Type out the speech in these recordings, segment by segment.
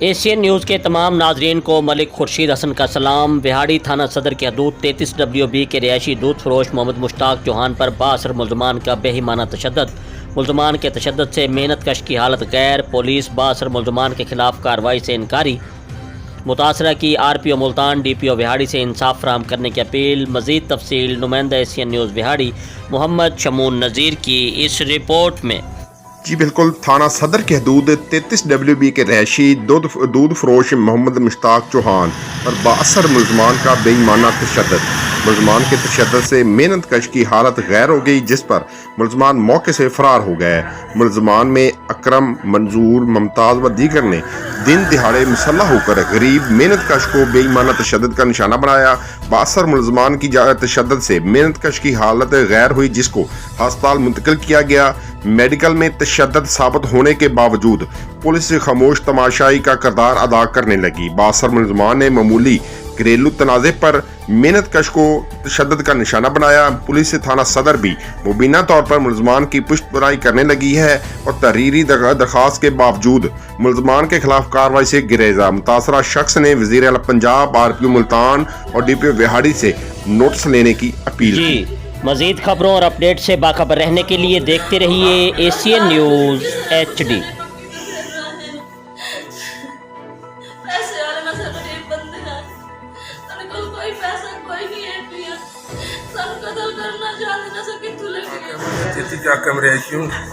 Asian news के तमाम नाजरीन को मलिक खुर्शीद हसन का सलाम। बिहाड़ी थाना सदर के हदूद 33WB के रिहायशी दूध फरोश मोहम्मद मुश्ताक चौहान पर बासर मुलजमान का बेईमाना तशद्दुद। मुलजमान के तशद्दुद से मेहनत कश की हालत गैर। पुलिस बासर मुलजमान के खिलाफ कार्रवाई से इनकारी। मुतासरा की RPO मुल्तान DPO बिहाड़ी से इंसाफ फराहम करने की अपील। मज़ीद तफसील नुमाइंदा एशियन न्यूज़ बिहाड़ी मोहम्मद शमून नज़ीर की इस रिपोर्ट में। जी बिल्कुल, थाना सदर के हदूद 33WB के रहायशी दूध फरोश मोहम्मद मुश्ताक चौहान और बासर मुलजमान का बेईमाना तशद्दुद। मुलजमान के तशद्दुद से मेहनत कश की हालत गैर हो गई, जिस पर मुलजमान मौके से फरार हो गए। मुलजमान में अकरम, मंजूर, मुमताज़ व दीगर ने दिन दिहाड़े मुसल्लह होकर गरीब मेहनत कश को बेईमाना तशद्दुद का निशाना बनाया। बासर मुलजमान की तशद्दुद से मेहनत कश की हालत गैर हुई, जिसको हस्पताल मुंतकिल किया गया। मेडिकल में तशद्दुद साबित होने के बावजूद पुलिस खामोश तमाशाई का किरदार अदा करने लगी। बासर मुलजमान ने मामूली घरेलू तनाज़े पर मेहनत कश को तशद्दुद का निशाना बनाया। पुलिस थाना सदर भी मुबीना तौर पर मुलजमान की पुष्टबराई करने लगी है और तहरीरी दरखास्त के बावजूद मुलजमान के खिलाफ कार्रवाई से गिरेजा। मुतासरा शख्स ने वज़ीर आला पंजाब, RPO मुल्तान और DPO बिहाड़ी से नोटिस लेने की अपील की। मज़ीद खबरों और अपडेट से बाखबर रहने के लिए देखते रहिए एशियन न्यूज़ HD।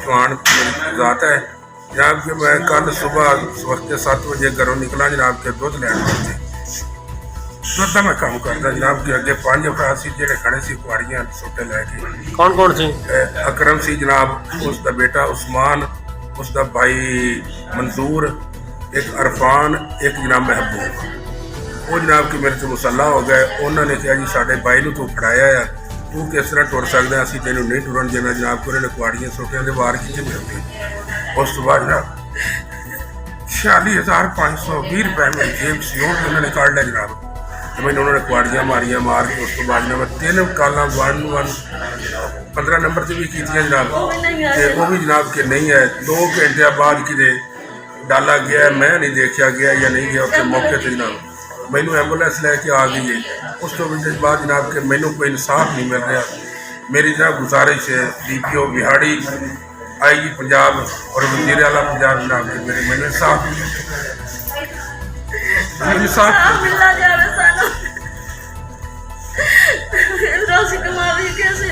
चौहान ज़ात है जनाब कि मैं कल सुबह वक्त 7 बजे घरों निकला जनाब के दुध लैन वास्ते। दुध का मैं काम करता जनाब के अगे 5 अफराद से जेडे खड़े सी कुआड़ियां सोटे लैके। कौन कौन से? अकरम सी जनाब, उसका बेटा उस्मान, उसका भाई मंजूर, एक अरफान, एक जनाब महबूब। वो जनाब कि मेरे से मुसल्ला हो गए। उन्होंने कहा जी साढ़े भाई को तू फड़ाया है, तू किस तरह टुर सकता, असं तेन नहीं टुरन देना। जनाब को उन्होंने कुआड़ियां सोटिया के वार खिंचे मिलते। उस तो बाद जनाब 46,520 रुपये मेरी जेब से उन्होंने काट लिया जनाब। तो मैंने उन्होंने कुआड़ियां मारिया, मार के उस तो बाद जनाब 3 काला 15 नंबर से भी की जनाब। तो वो भी जनाब के नहीं है। 2 घंटे बाद कि डाला गया, मैं नहीं देखा गया या नहीं गया उसके मौके पर जनाब। मैनू एंबुलेंस लैके आ गई है। उस तो बाद जनाब के मैनू कोई इंसाफ नहीं मिल रहा। मेरी जनाब गुजारिश है DPO बिहाड़ी, IG पंजाब और वज़ीर आला पंजाब जनाब के मेरे मैनू इंसाफ कैसे